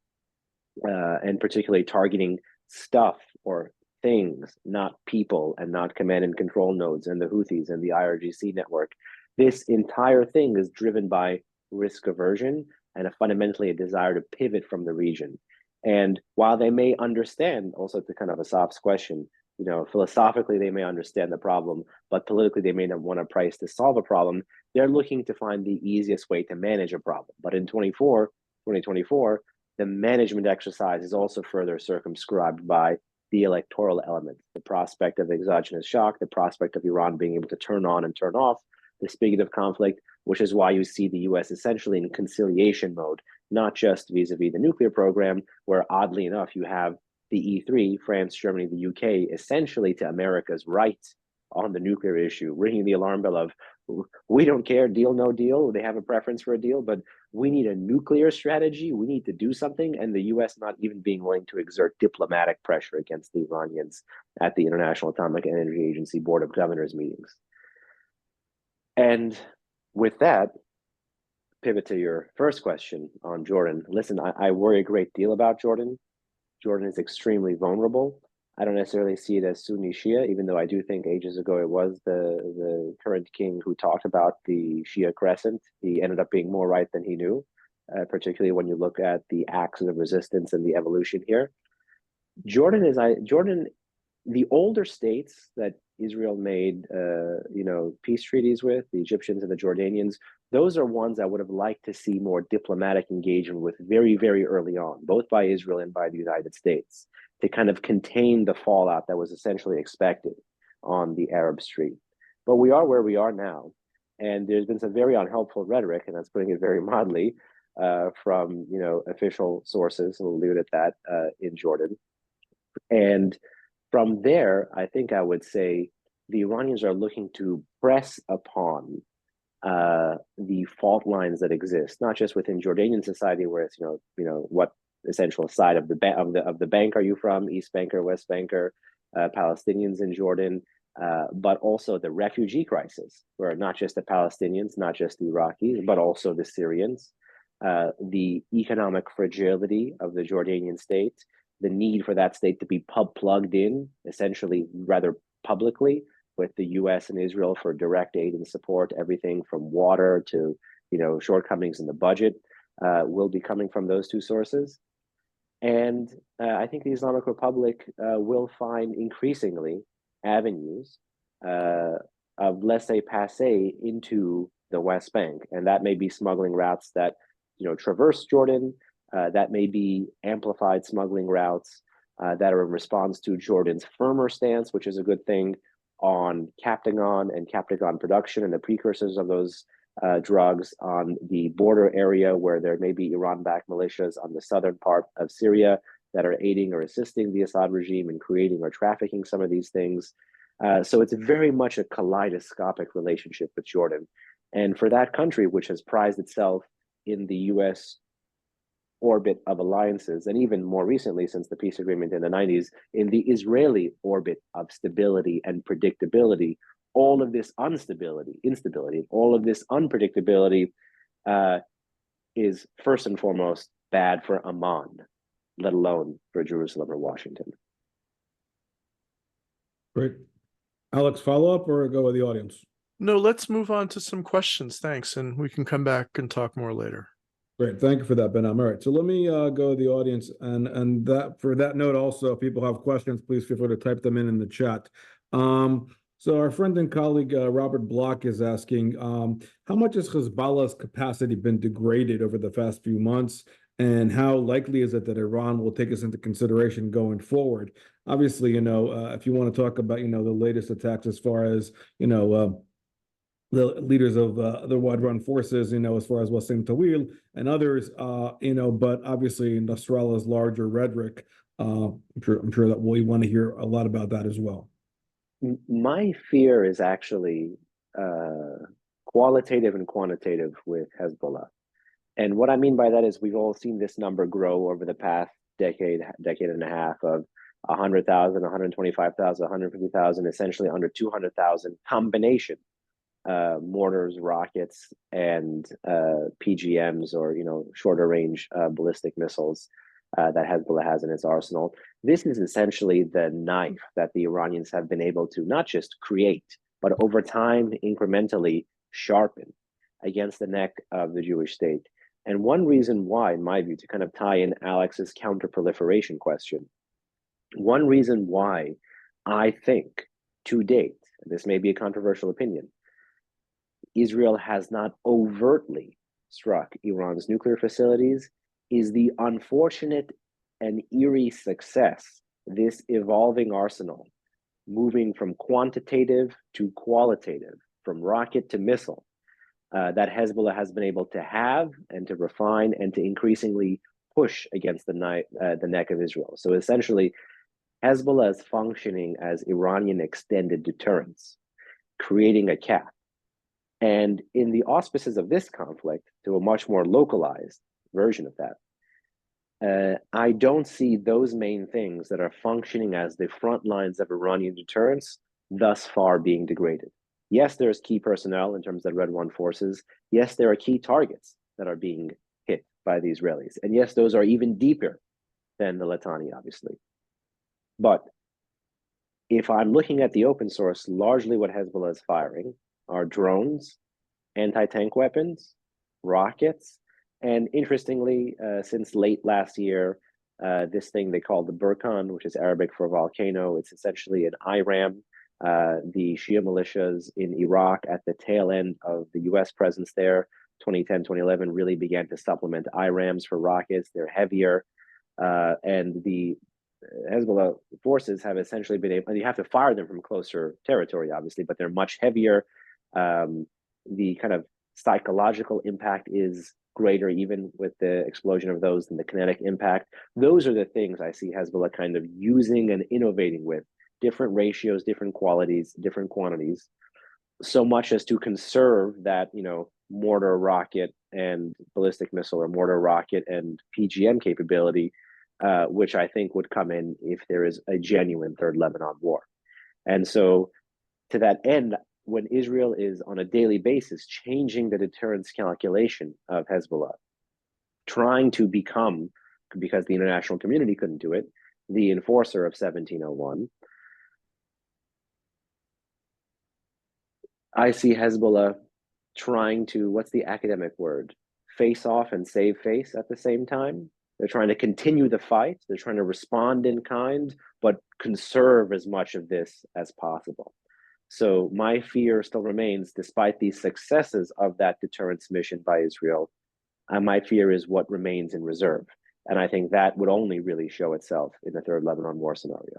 and particularly targeting stuff or things, not people, and not command and control nodes and the Houthis and the IRGC network. This entire thing is driven by risk aversion and fundamentally a desire to pivot from the region. And while they may understand, also to kind of Asaf's question, philosophically they may understand the problem, but politically they may not want a price to solve a problem. They're looking to find the easiest way to manage a problem. But in 2024, the management exercise is also further circumscribed by the electoral element, the prospect of exogenous shock, the prospect of Iran being able to turn on and turn off the spigot of conflict, which is why you see the US essentially in conciliation mode, not just vis-a-vis the nuclear program, where oddly enough, you have the E3, France, Germany, the UK, essentially to America's right on the nuclear issue, ringing the alarm bell of, we don't care, deal, no deal. They have a preference for a deal, but we need a nuclear strategy. We need to do something. And the US not even being willing to exert diplomatic pressure against the Iranians at the International Atomic Energy Agency Board of Governors meetings. And with that, pivot to your first question on Jordan. Listen, I worry a great deal about Jordan. Jordan is extremely vulnerable. I don't necessarily see it as Sunni Shia, even though I do think ages ago it was the current king who talked about the Shia crescent. He ended up being more right than he knew, particularly when you look at the axis of resistance and the evolution here. Jordan, the older states that Israel made, peace treaties with, the Egyptians and the Jordanians, those are ones I would have liked to see more diplomatic engagement with very, very early on, both by Israel and by the United States, to kind of contain the fallout that was essentially expected on the Arab street. But we are where we are now. And there's been some very unhelpful rhetoric, and that's putting it very mildly, from official sources, and we'll leave it at that, in Jordan. And from there, I think I would say the Iranians are looking to press upon the fault lines that exist, not just within Jordanian society, where it's what essential side of the bank are you from, East Bank or West Bank, or Palestinians in Jordan, but also the refugee crisis, where not just the Palestinians, not just the Iraqis, but also the Syrians, the economic fragility of the Jordanian state, the need for that state to be plugged in, essentially rather publicly, with the US and Israel for direct aid and support, everything from water to shortcomings in the budget will be coming from those two sources. And I think the Islamic Republic will find increasingly avenues of laissez-passer into the West Bank. And that may be smuggling routes that traverse Jordan, that may be amplified smuggling routes that are in response to Jordan's firmer stance, which is a good thing, on Captagon and Captagon production and the precursors of those drugs on the border area, where there may be Iran-backed militias on the southern part of Syria that are aiding or assisting the Assad regime in creating or trafficking some of these things. So it's very much a kaleidoscopic relationship with Jordan. And for that country, which has prized itself in the US orbit of alliances, and even more recently, since the peace agreement in the 90s, in the Israeli orbit of stability and predictability, all of this instability, all of this unpredictability is first and foremost bad for Amman, let alone for Jerusalem or Washington. Great. Alex, follow up or go with the audience? No, let's move on to some questions. Thanks. And we can come back and talk more later. Great. Thank you for that, Behnam. All right. So let me go to the audience. And that for that note, also, if people have questions, please feel free to type them in the chat. So our friend and colleague, Robert Block, is asking, how much has Hezbollah's capacity been degraded over the past few months? And how likely is it that Iran will take us into consideration going forward? Obviously, if you want to talk about, the latest attacks as far as, the leaders of the Wide Run forces, as far as Wassim Tawil and others, but obviously Nasrallah's larger rhetoric, I'm sure that we want to hear a lot about that as well. My fear is actually qualitative and quantitative with Hezbollah. And what I mean by that is we've all seen this number grow over the past decade and a half of 100,000, 125,000, 150,000, essentially under 200,000 combination mortars, rockets, and PGMs, or shorter range ballistic missiles that Hezbollah has in its arsenal. This is essentially the knife that the Iranians have been able to not just create, but over time incrementally sharpen against the neck of the Jewish state. And one reason why, in my view, to kind of tie in Alex's counter-proliferation question, one reason why I think to date, and this may be a controversial opinion, Israel has not overtly struck Iran's nuclear facilities is the unfortunate and eerie success this evolving arsenal, moving from quantitative to qualitative, from rocket to missile, that Hezbollah has been able to have and to refine and to increasingly push against the neck of Israel. So essentially, Hezbollah is functioning as Iranian extended deterrence, creating a cap. And in the auspices of this conflict, to a much more localized version of that, I don't see those main things that are functioning as the front lines of Iranian deterrence thus far being degraded. Yes, there's key personnel in terms of the Red One forces. Yes, there are key targets that are being hit by the Israelis. And yes, those are even deeper than the Litani, obviously. But if I'm looking at the open source, largely what Hezbollah is firing are drones, anti-tank weapons, rockets, and interestingly, since late last year, this thing they call the Burkan, which is Arabic for volcano, it's essentially an IRAM. The Shia militias in Iraq at the tail end of the US presence there, 2010, 2011, really began to supplement IRAMs for rockets. They're heavier, and the Hezbollah forces have essentially been able, and you have to fire them from closer territory, obviously, but they're much heavier. The kind of psychological impact is greater even with the explosion of those than the kinetic impact. Those are the things I see Hezbollah kind of using and innovating with, different ratios, different qualities, different quantities, so much as to conserve that, mortar, rocket, and ballistic missile, or mortar, rocket, and PGM capability, which I think would come in if there is a genuine third Lebanon war. And so to that end, when Israel is on a daily basis changing the deterrence calculation of Hezbollah, trying to become, because the international community couldn't do it, the enforcer of 1701, I see Hezbollah trying to, what's the academic word? Face off and save face at the same time. They're trying to continue the fight. They're trying to respond in kind, but conserve as much of this as possible. So my fear still remains, despite the successes of that deterrence mission by Israel, my fear is what remains in reserve. And I think that would only really show itself in the third Lebanon war scenario.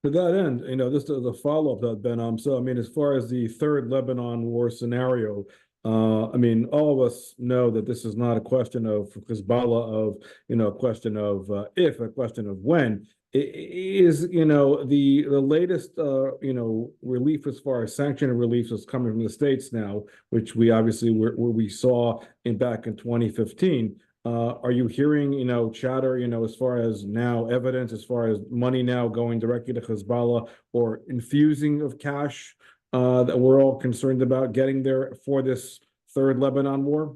To that end, just as a follow-up to that, Behnam, so, as far as the third Lebanon war scenario, all of us know that this is not a question of Hezbollah, a question of if, a question of when. It is, the latest, relief as far as sanction relief is coming from the States now, which we obviously we saw back in 2015. Are you hearing, chatter, as far as now evidence, as far as money now going directly to Hezbollah, or infusing of cash that we're all concerned about getting there for this third Lebanon war?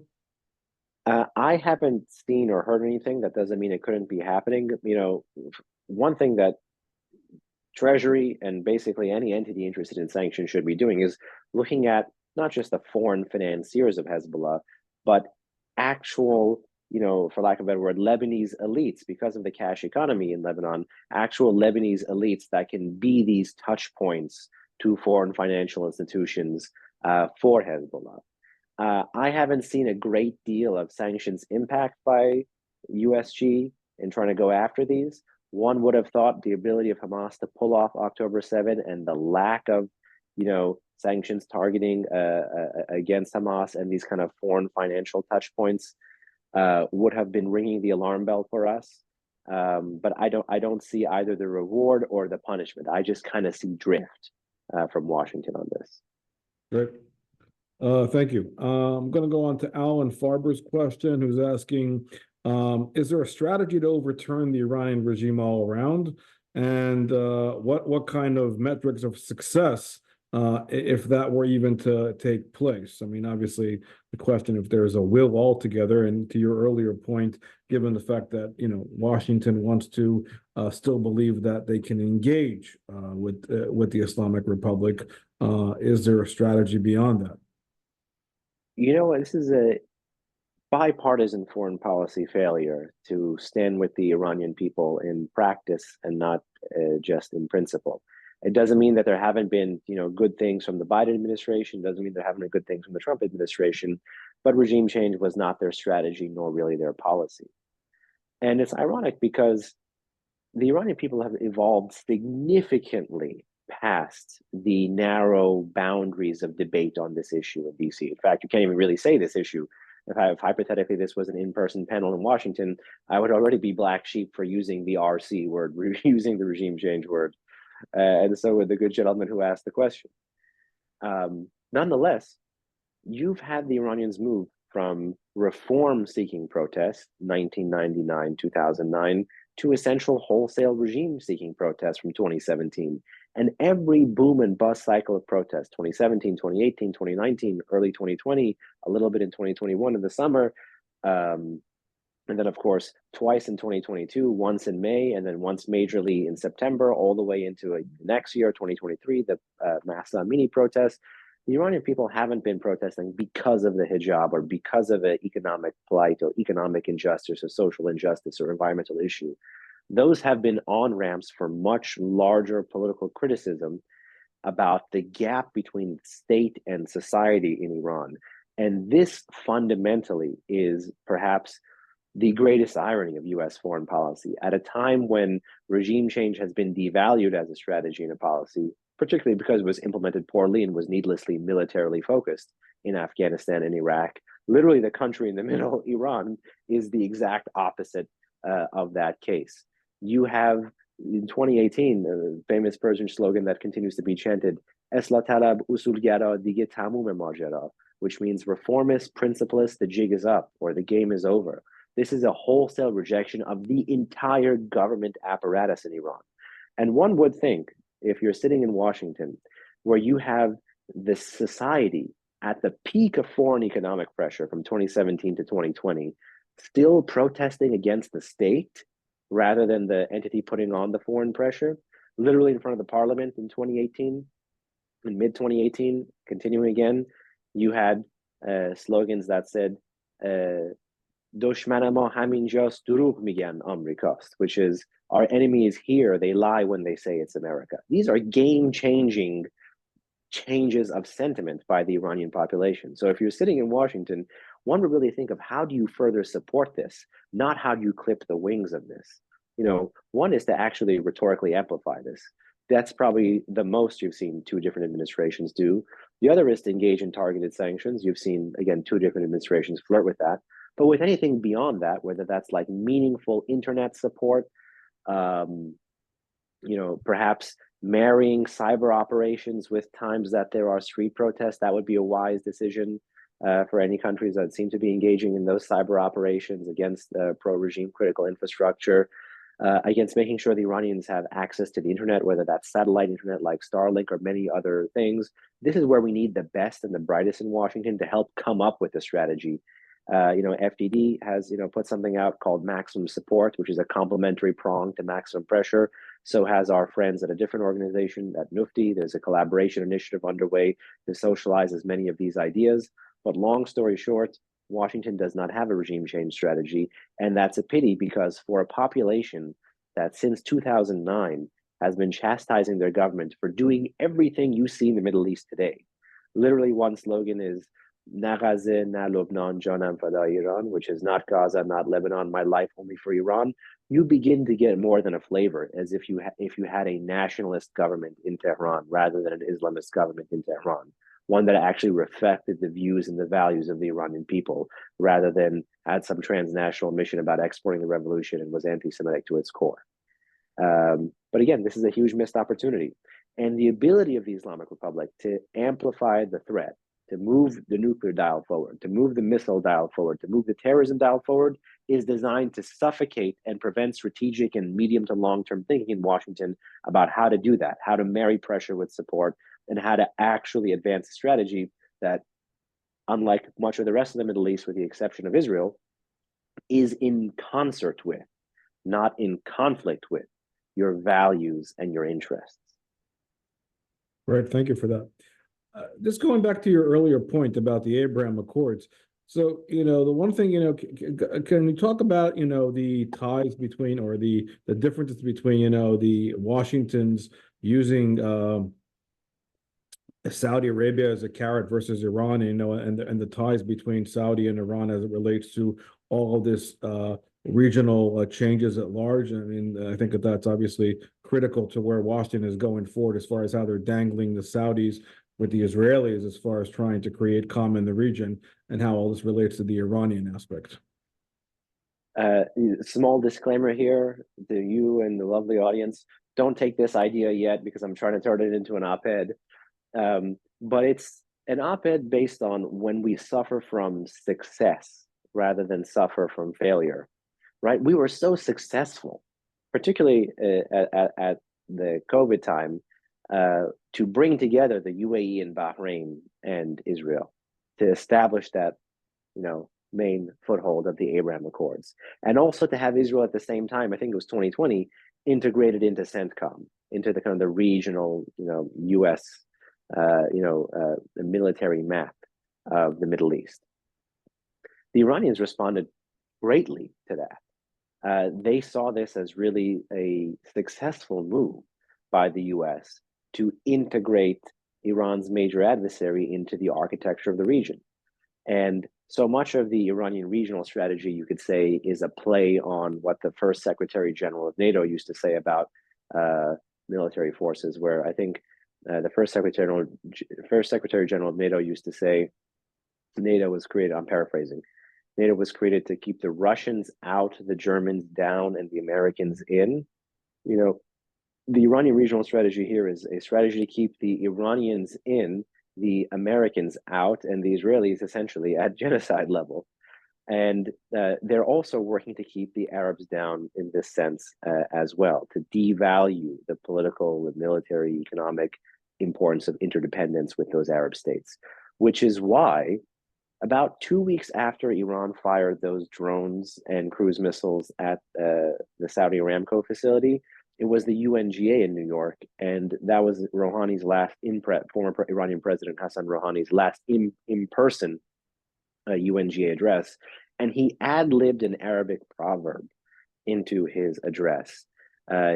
I haven't seen or heard anything. That doesn't mean it couldn't be happening. One thing that Treasury and basically any entity interested in sanctions should be doing is looking at not just the foreign financiers of Hezbollah, but actual, for lack of a better word, Lebanese elites, because of the cash economy in Lebanon, actual Lebanese elites that can be these touch points to foreign financial institutions for Hezbollah. I haven't seen a great deal of sanctions impact by USG in trying to go after these. One would have thought the ability of Hamas to pull off October 7 and the lack of, sanctions targeting against Hamas and these kind of foreign financial touch points would have been ringing the alarm bell for us. But I don't see either the reward or the punishment. I just kind of see drift from Washington on this. Great. Thank you. I'm going to go on to Alan Farber's question, who's asking, is there a strategy to overturn the Iranian regime all around? And what kind of metrics of success, if that were even to take place? I mean, obviously, the question if there's a will altogether, and to your earlier point, given the fact that Washington wants to still believe that they can engage with the Islamic Republic, is there a strategy beyond that? This is a bipartisan foreign policy failure to stand with the Iranian people in practice and not just in principle. It doesn't mean that there haven't been, good things from the Biden administration. Doesn't mean there haven't been good things from the Trump administration, but regime change was not their strategy, nor really their policy. And it's ironic because the Iranian people have evolved significantly past the narrow boundaries of debate on this issue in DC. In fact, you can't even really say this issue. If hypothetically this was an in-person panel in Washington, I would already be black sheep for using the RC word, using the regime change word. And so would the good gentleman who asked the question. Nonetheless, you've had the Iranians move from reform-seeking protests, 1999, 2009, to essential wholesale regime-seeking protests from 2017. And every boom and bust cycle of protests, 2017, 2018, 2019, early 2020, a little bit in 2021 in the summer, and then, of course, twice in 2022, once in May, and then once majorly in September, all the way into next year, 2023, the Mahsa Amini protests. The Iranian people haven't been protesting because of the hijab or because of an economic plight or economic injustice or social injustice or environmental issue. Those have been on-ramps for much larger political criticism about the gap between state and society in Iran. And this fundamentally is perhaps the greatest irony of US foreign policy. At a time when regime change has been devalued as a strategy and a policy, particularly because it was implemented poorly and was needlessly militarily focused in Afghanistan and Iraq, literally the country in the middle, Iran, is the exact opposite of that case. You have, in 2018, a famous Persian slogan that continues to be chanted, Eslah talab usulgara dige tamum majara, which means reformist, principlist, the jig is up, or the game is over. This is a wholesale rejection of the entire government apparatus in Iran. And one would think, if you're sitting in Washington, where you have the society at the peak of foreign economic pressure from 2017 to 2020, still protesting against the state rather than the entity putting on the foreign pressure, literally in front of the parliament in 2018, in mid-2018, continuing again, you had slogans that said, "Doshman ma haminjas durug migan Amrikast," which is, our enemy is here, they lie when they say it's America. These are game-changing changes of sentiment by the Iranian population. So if you're sitting in Washington, one would really think of how do you further support this, not how do you clip the wings of this. One is to actually rhetorically amplify this. That's probably the most you've seen two different administrations do. The other is to engage in targeted sanctions. You've seen, again, two different administrations flirt with that. But with anything beyond that, whether that's like meaningful internet support, perhaps marrying cyber operations with times that there are street protests, that would be a wise decision for any countries that seem to be engaging in those cyber operations against pro-regime critical infrastructure, against making sure the Iranians have access to the internet, whether that's satellite internet like Starlink or many other things. This is where we need the best and the brightest in Washington to help come up with a strategy. FDD has, put something out called Maximum Support, which is a complementary prong to Maximum Pressure. So has our friends at a different organization at Nufti. There's a collaboration initiative underway to socialize as many of these ideas. But long story short, Washington does not have a regime change strategy. And that's a pity, because for a population that since 2009 has been chastising their government for doing everything you see in the Middle East today. Literally, one slogan is, Na Gaza, na Lebanon, Janam Fada Iran, which is not Gaza, not Lebanon, my life only for Iran. You begin to get more than a flavor, as if you had a nationalist government in Tehran rather than an Islamist government in Tehran. one that actually reflected the views and the values of the Iranian people, rather than had some transnational mission about exporting the revolution and was anti-Semitic to its core. But again, this is a huge missed opportunity. And the ability of the Islamic Republic to amplify the threat, to move the nuclear dial forward, to move the missile dial forward, to move the terrorism dial forward, is designed to suffocate and prevent strategic and medium to long-term thinking in Washington about how to do that, how to marry pressure with support, and how to actually advance a strategy that, unlike much of the rest of the Middle East, with the exception of Israel, is in concert with, not in conflict with, your values and your interests. Right. Thank you for that. Just going back to your earlier point about the Abraham Accords. So, the one thing, can we talk about, the ties between, or the differences between, the Washington's using Saudi Arabia as a carrot versus Iran, and the ties between Saudi and Iran as it relates to all of this regional changes at large. I mean, I think that's obviously critical to where Washington is going forward as far as how they're dangling the Saudis with the Israelis as far as trying to create calm in the region, and how all this relates to the Iranian aspect. Small disclaimer here to you and the lovely audience: don't take this idea yet, because I'm trying to turn it into an op-ed. But it's an op-ed based on when we suffer from success rather than suffer from failure, right? We were so successful, particularly at the COVID time, to bring together the UAE and Bahrain and Israel to establish that, main foothold of the Abraham Accords, and also to have Israel at the same time, I think it was 2020, integrated into CENTCOM, into the kind of the regional, U.S. The military map of the Middle East. The Iranians responded greatly to that. They saw this as really a successful move by the U.S. to integrate Iran's major adversary into the architecture of the region. And so much of the Iranian regional strategy, you could say, is a play on what the first Secretary General of NATO used to say about military forces, where I think the first Secretary General of NATO used to say, NATO was created, I'm paraphrasing, NATO was created to keep the Russians out, the Germans down, and the Americans in. The Iranian regional strategy here is a strategy to keep the Iranians in, the Americans out, and the Israelis essentially at genocide level. And they're also working to keep the Arabs down in this sense as well, to devalue the political, the military, economic importance of interdependence with those Arab states, which is why about 2 weeks after Iran fired those drones and cruise missiles at the Saudi Aramco facility, it was the UNGA in New York, and that was Rouhani's last former Iranian President Hassan Rouhani's last in-person UNGA address, and he ad-libbed an Arabic proverb into his address.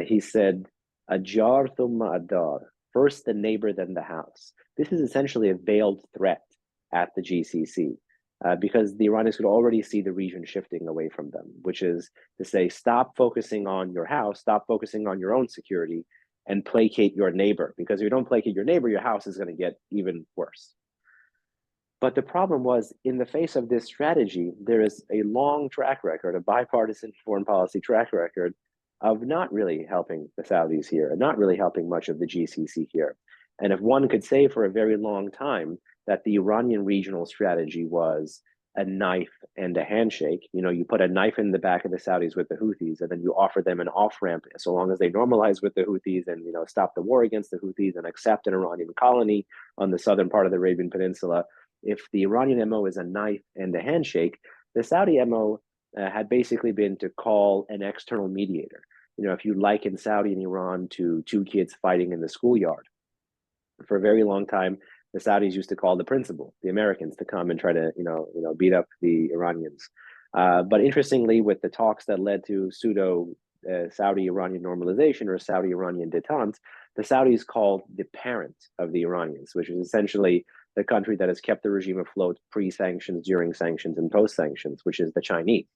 He said, "Ajar thumma adar," first the neighbor, then the house. This is essentially a veiled threat at the GCC. Because the Iranians could already see the region shifting away from them, which is to say, stop focusing on your house, stop focusing on your own security, and placate your neighbor. Because if you don't placate your neighbor, your house is going to get even worse. But the problem was, in the face of this strategy, there is a long track record, a bipartisan foreign policy track record, of not really helping the Saudis here, and not really helping much of the GCC here. And if one could say for a very long time that the Iranian regional strategy was a knife and a handshake, you put a knife in the back of the Saudis with the Houthis, and then you offer them an off-ramp so long as they normalize with the Houthis and stop the war against the Houthis and accept an Iranian colony on the southern part of the Arabian Peninsula. If the Iranian MO is a knife and a handshake, the Saudi MO had basically been to call an external mediator. If you liken Saudi and Iran to two kids fighting in the schoolyard, for a very long time, the Saudis used to call the principal, the Americans, to come and try to, beat up the Iranians. But interestingly, with the talks that led to pseudo Saudi-Iranian normalization or Saudi-Iranian détente, the Saudis called the parent of the Iranians, which is essentially the country that has kept the regime afloat pre-sanctions, during sanctions, and post-sanctions, which is the Chinese.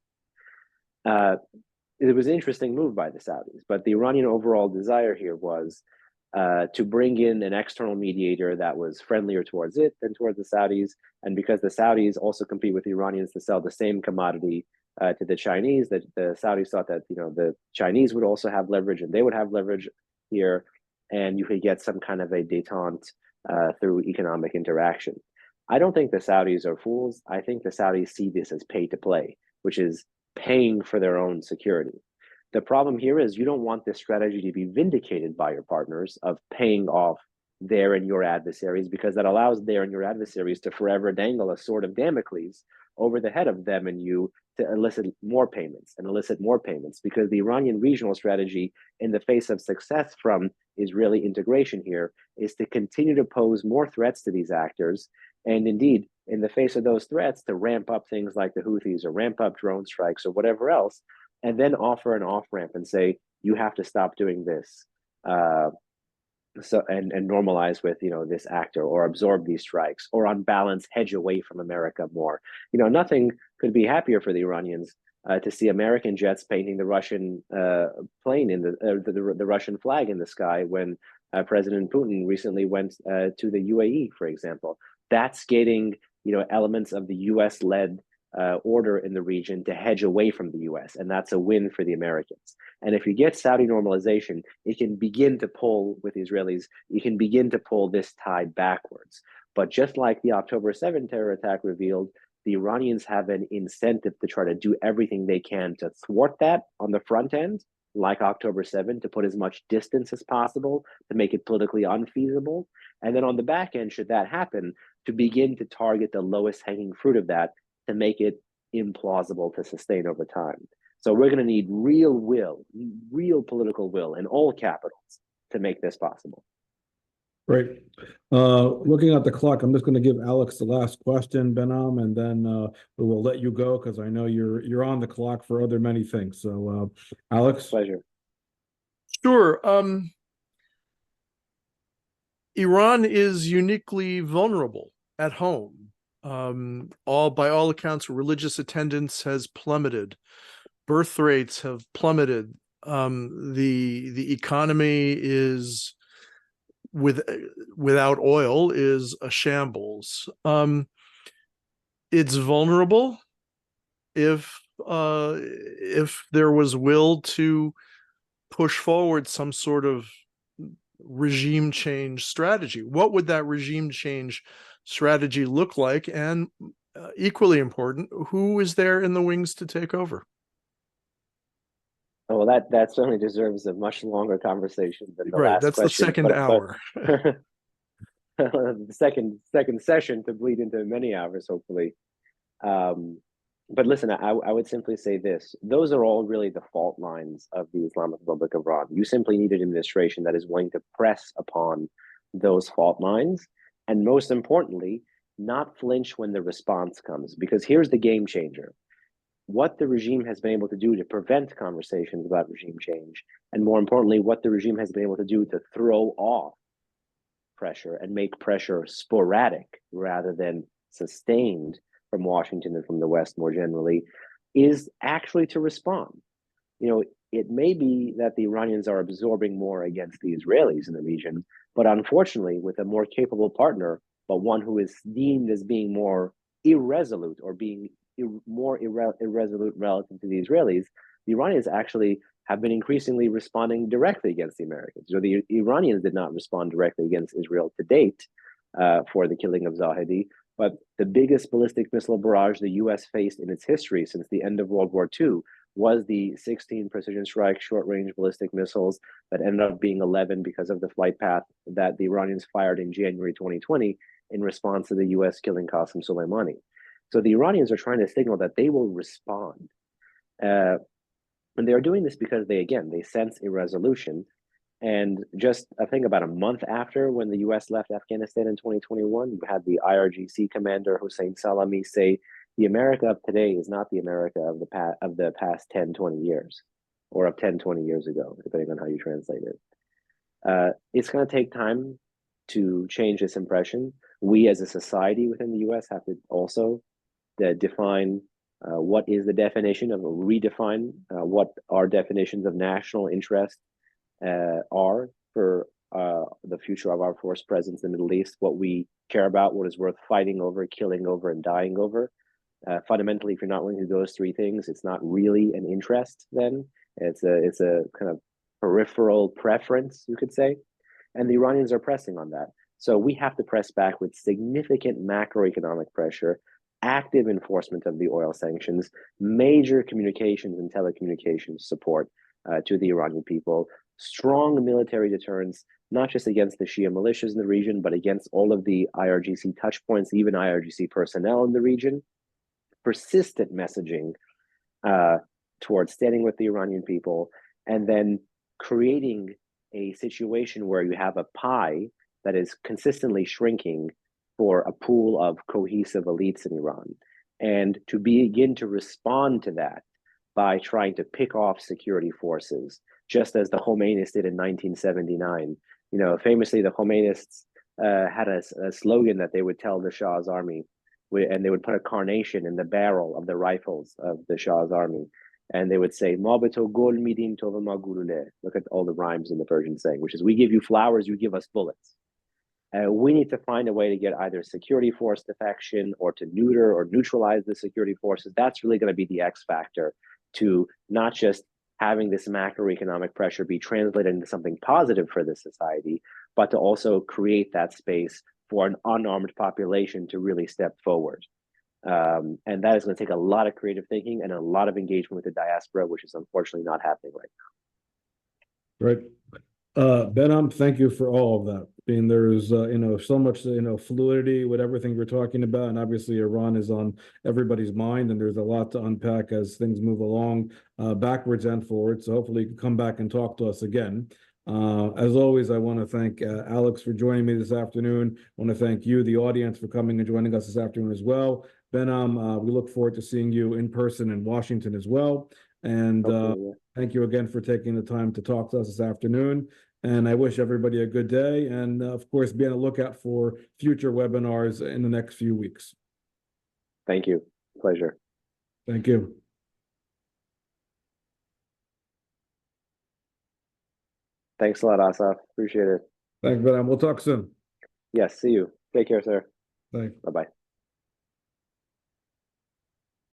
It was an interesting move by the Saudis, but the Iranian overall desire here was to bring in an external mediator that was friendlier towards it than towards the Saudis. And because the Saudis also compete with the Iranians to sell the same commodity to the Chinese, that the Saudis thought that the Chinese would also have leverage and they would have leverage here, and you could get some kind of a détente through economic interaction. I don't think the Saudis are fools. I think the Saudis see this as pay to play, which is paying for their own security. The problem here is you don't want this strategy to be vindicated by your partners of paying off their and your adversaries, because that allows their and your adversaries to forever dangle a sword of Damocles over the head of them and you to elicit more payments and elicit more payments, because the Iranian regional strategy in the face of success from Israeli integration here is to continue to pose more threats to these actors. And indeed, in the face of those threats, to ramp up things like the Houthis or ramp up drone strikes or whatever else, and then offer an off-ramp and say, you have to stop doing this. And normalize with this actor, or absorb these strikes, or on balance hedge away from America more. Nothing could be happier for the Iranians to see American jets painting the Russian plane in the Russian flag in the sky when President Putin recently went to the UAE, for example. That's getting elements of the U.S.-led order in the region to hedge away from the US, and that's a win for the Americans. And if you get Saudi normalization, it can begin to pull with Israelis, you can begin to pull this tide backwards. But just like the October 7 terror attack revealed, the Iranians have an incentive to try to do everything they can to thwart that on the front end, like October 7, to put as much distance as possible, to make it politically unfeasible. And then on the back end, should that happen, to begin to target the lowest hanging fruit of that, to make it implausible to sustain over time. So we're going to need real will, real political will in all capitals to make this possible. Great. Looking at the clock, I'm just going to give Alex the last question, Behnam, and then we will let you go because I know you're on the clock for other many things. So, Alex, pleasure. Sure. Iran is uniquely vulnerable at home. By all accounts, religious attendance has plummeted. Birth rates have plummeted. The economy is without oil is a shambles. It's vulnerable if there was will to push forward some sort of regime change strategy. What would that regime change strategy look like? And equally important, who is there in the wings to take over? Oh, well, that certainly deserves a much longer conversation than the last that's question. The second hour. The second session to bleed into many hours, hopefully. But listen, I would simply say this. Those are all really the fault lines of the Islamic Republic of Iran. You simply need an administration that is willing to press upon those fault lines, and most importantly, not flinch when the response comes. Because here's the game changer. What the regime has been able to do to prevent conversations about regime change, and more importantly, what the regime has been able to do to throw off pressure and make pressure sporadic rather than sustained from Washington and from the West more generally, is actually to respond. It may be that the Iranians are absorbing more against the Israelis in the region, but unfortunately, with a more capable partner, but one who is deemed as being more irresolute or being more irresolute relative to the Israelis, the Iranians actually have been increasingly responding directly against the Americans. The Iranians did not respond directly against Israel to date for the killing of Zahedi, but the biggest ballistic missile barrage the U.S. faced in its history since the end of World War II was the 16 precision strike short-range ballistic missiles that ended up being 11 because of the flight path that the Iranians fired in January 2020 in response to the U.S. killing Qasem Soleimani. So the Iranians are trying to signal that they will respond. And they're doing this because they sense irresolution. And just, I think about a month after when the U.S. left Afghanistan in 2021, you had the IRGC commander, Hossein Salami, say, the America of today is not the America of the past 10, 20 years, or of 10, 20 years ago, depending on how you translate it. It's going to take time to change this impression. We as a society within the U.S. have to also define what is the definition of, redefine what our definitions of national interest are for future of our force presence in the Middle East, what we care about, what is worth fighting over, killing over, and dying over. Fundamentally, if you're not willing to do those three things, it's not really an interest then. It's a kind of peripheral preference, you could say. And the Iranians are pressing on that. So we have to press back with significant macroeconomic pressure, active enforcement of the oil sanctions, major communications and telecommunications support to the Iranian people, strong military deterrence, not just against the Shia militias in the region, but against all of the IRGC touchpoints, even IRGC personnel in the region, persistent messaging towards standing with the Iranian people, and then creating a situation where you have a pie that is consistently shrinking for a pool of cohesive elites in Iran. And to begin to respond to that by trying to pick off security forces, just as the Khomeinists did in 1979. You know, famously, the Khomeinists had a slogan that they would tell the Shah's army, and they would put a carnation in the barrel of the rifles of the Shah's army. And they would say, "Ma beto gol midim tova ma gulule." Look at all the rhymes in the Persian saying, which is, we give you flowers, you give us bullets. We need to find a way to get either security force defection or to neuter or neutralize the security forces. That's really going to be the X factor to not just having this macroeconomic pressure be translated into something positive for the society, but to also create that space for an unarmed population to really step forward. And that is going to take a lot of creative thinking and a lot of engagement with the diaspora, which is unfortunately not happening right now. Right. Behnam, thank you for all of that. I mean, there's so much fluidity with everything we're talking about, and obviously Iran is on everybody's mind, and there's a lot to unpack as things move along backwards and forwards. So hopefully you can come back and talk to us again. As always, I want to thank Alex for joining me this afternoon. I want to thank you, the audience, for coming and joining us this afternoon as well. Behnam, we look forward to seeing you in person in Washington as well. And thank you again for taking the time to talk to us this afternoon. And I wish everybody a good day. And of course, be on the lookout for future webinars in the next few weeks. Thank you. Pleasure. Thank you. Thanks a lot, Asaf. Appreciate it. Thanks, Behnam. We'll talk soon. Yes, see you. Take care, sir. Thanks. Bye-bye.